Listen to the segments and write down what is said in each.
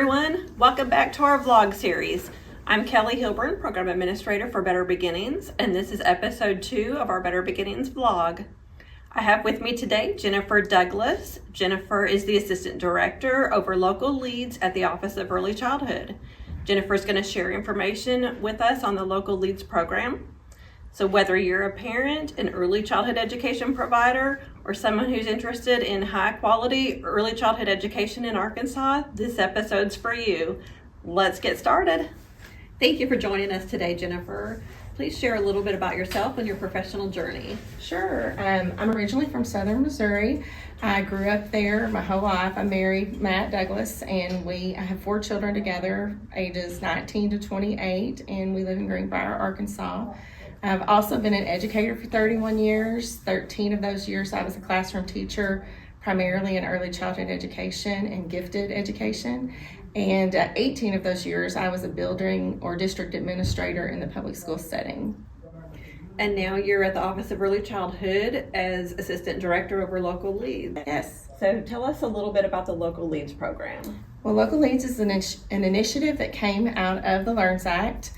everyone. Welcome back to our vlog series. I'm Kelly Hilburn, Program Administrator for Better Beginnings, and this is episode 2 of our Better Beginnings vlog. I have with me today Jennifer Douglas. Jennifer is the Assistant Director over Local Leads at the Office of Early Childhood. Jennifer is going to share information with us on the Local Leads program. So whether you're a parent, an early childhood education provider, or someone who's interested in high quality early childhood education in Arkansas, this episode's for you. Let's get started. Thank you for joining us today, Jennifer. Please share a little bit about yourself and your professional journey. Sure. I'm originally from Southern Missouri. I grew up there my whole life. I married Matt Douglas, and I have 4 children together, ages 19 to 28, and we live in Greenbrier, Arkansas. I've also been an educator for 31 years. 13 of those years I was a classroom teacher, primarily in early childhood education and gifted education. And 18 of those years I was a building or district administrator in the public school setting. And now you're at the Office of Early Childhood as Assistant Director over Local Leads. Yes. So tell us a little bit about the Local Leads program. Well, Local Leads is an initiative that came out of the LEARNS Act.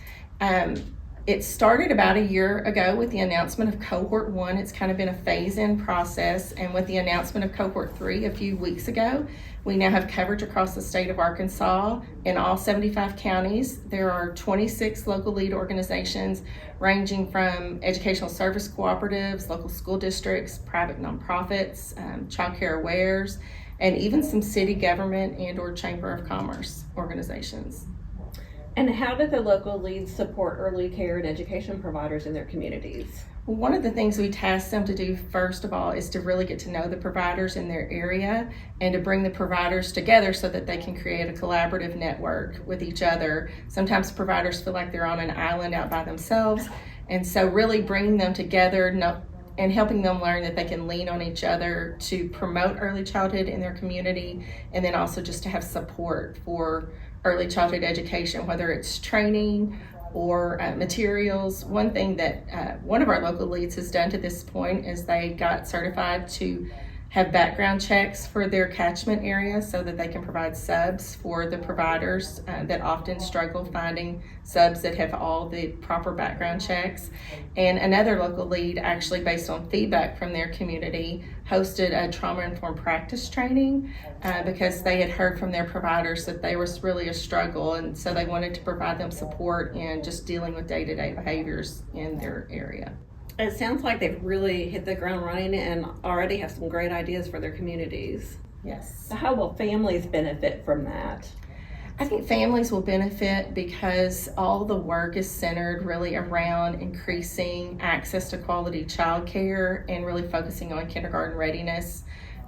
It started about a year ago with the announcement of Cohort 1. It's kind of been a phase-in process, and with the announcement of Cohort 3 a few weeks ago, we now have coverage across the state of Arkansas in all 75 counties. There are 26 local lead organizations ranging from educational service cooperatives, local school districts, private nonprofits, Child Care Awares, and even some city government and or Chamber of Commerce organizations. And how do the Local Leads support early care and education providers in their communities? Well, one of the things we task them to do, first of all, is to really get to know the providers in their area and to bring the providers together so that they can create a collaborative network with each other. Sometimes providers feel like they're on an island out by themselves, and so really bringing them together and helping them learn that they can lean on each other to promote early childhood in their community, and then also just to have support for early childhood education, whether it's training or materials. One thing that one of our local leads has done to this point is they got certified to have background checks for their catchment area so that they can provide subs for the providers that often struggle finding subs that have all the proper background checks. And another local lead, actually based on feedback from their community, hosted a trauma-informed practice training because they had heard from their providers that there was really a struggle, and so they wanted to provide them support in just dealing with day-to-day behaviors in their area. It sounds like they've really hit the ground running and already have some great ideas for their communities. Yes. So how will families benefit from that? I think families will benefit because all the work is centered really around increasing access to quality childcare and really focusing on kindergarten readiness.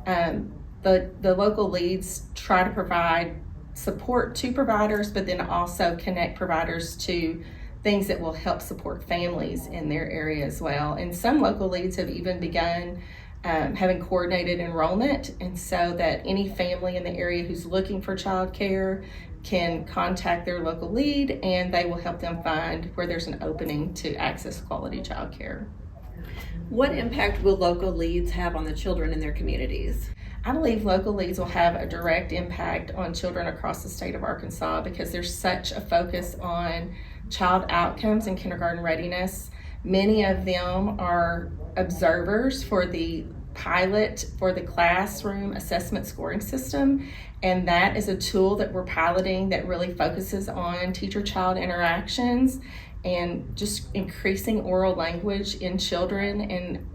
The local leads try to provide support to providers, but then also connect providers to things that will help support families in their area as well. And some local leads have even begun having coordinated enrollment, and so that any family in the area who's looking for childcare can contact their local lead, and they will help them find where there's an opening to access quality childcare. What impact will local leads have on the children in their communities? I believe local leads will have a direct impact on children across the state of Arkansas because there's such a focus on child outcomes and kindergarten readiness. Many of them are observers for the pilot for the classroom assessment scoring system, and that is a tool that we're piloting that really focuses on teacher-child interactions and just increasing oral language in children. And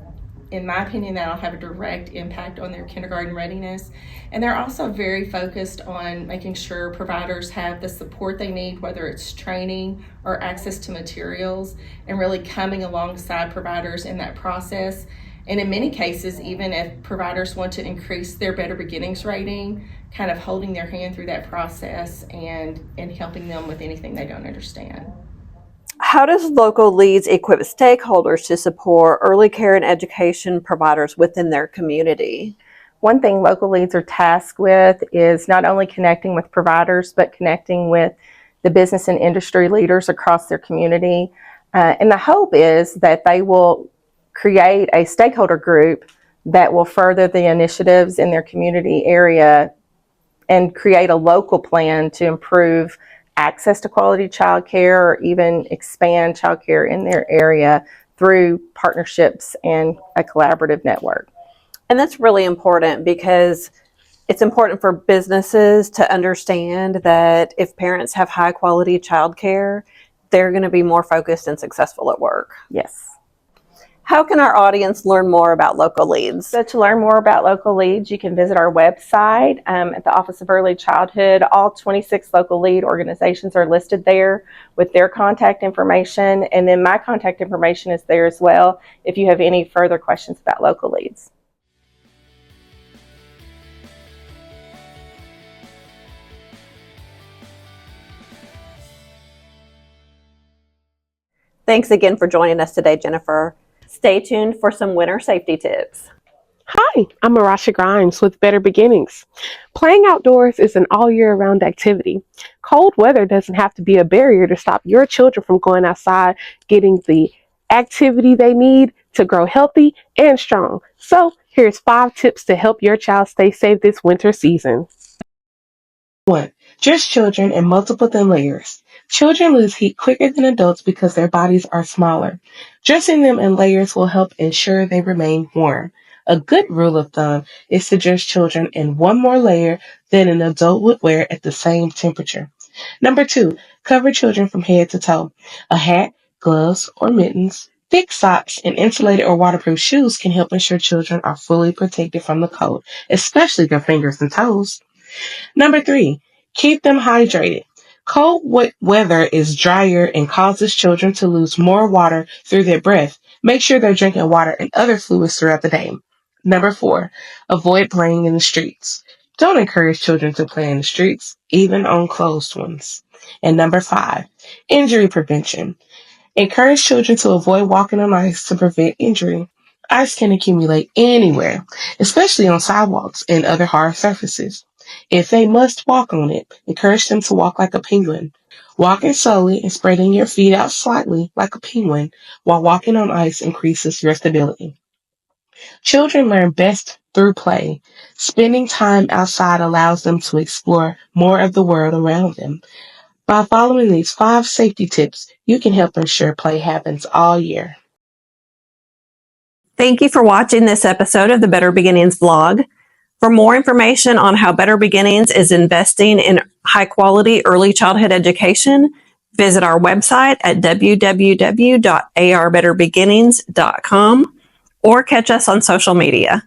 in my opinion, that'll have a direct impact on their kindergarten readiness. And they're also very focused on making sure providers have the support they need, whether it's training or access to materials, and really coming alongside providers in that process. And in many cases, even if providers want to increase their Better Beginnings rating, kind of holding their hand through that process and helping them with anything they don't understand. How does Local Leads equip stakeholders to support early care and education providers within their community? One thing local leads are tasked with is not only connecting with providers, but connecting with the business and industry leaders across their community. And the hope is that they will create a stakeholder group that will further the initiatives in their community area and create a local plan to improve access to quality childcare or even expand childcare in their area through partnerships and a collaborative network. And that's really important because it's important for businesses to understand that if parents have high quality childcare, they're going to be more focused and successful at work. Yes. How can our audience learn more about Local Leads? So to learn more about Local Leads, you can visit our website at the Office of Early Childhood. All 26 Local Lead organizations are listed there with their contact information, and then my contact information is there as well if you have any further questions about Local Leads. Thanks again for joining us today, Jennifer. Stay tuned for some winter safety tips. Hi, I'm Marasha Grimes with Better Beginnings. Playing outdoors is an all-year-round activity. Cold weather doesn't have to be a barrier to stop your children from going outside, getting the activity they need to grow healthy and strong. So, here's 5 tips to help your child stay safe this winter season. 1. Dress children in multiple thin layers. Children lose heat quicker than adults because their bodies are smaller. Dressing them in layers will help ensure they remain warm. A good rule of thumb is to dress children in one more layer than an adult would wear at the same temperature. Number 2, cover children from head to toe. A hat, gloves, or mittens, thick socks, and insulated or waterproof shoes can help ensure children are fully protected from the cold, especially their fingers and toes. Number 3, keep them hydrated. Cold weather is drier and causes children to lose more water through their breath. Make sure they're drinking water and other fluids throughout the day. Number 4, avoid playing in the streets. Don't encourage children to play in the streets, even on closed ones. And number 5, injury prevention. Encourage children to avoid walking on ice to prevent injury. Ice can accumulate anywhere, especially on sidewalks and other hard surfaces. If they must walk on it, encourage them to walk like a penguin. Walking slowly and spreading your feet out slightly like a penguin while walking on ice increases your stability. Children learn best through play. Spending time outside allows them to explore more of the world around them. By following these 5 safety tips, you can help ensure play happens all year. Thank you for watching this episode of the Better Beginnings vlog. For more information on how Better Beginnings is investing in high quality early childhood education, visit our website at www.arbetterbeginnings.com or catch us on social media.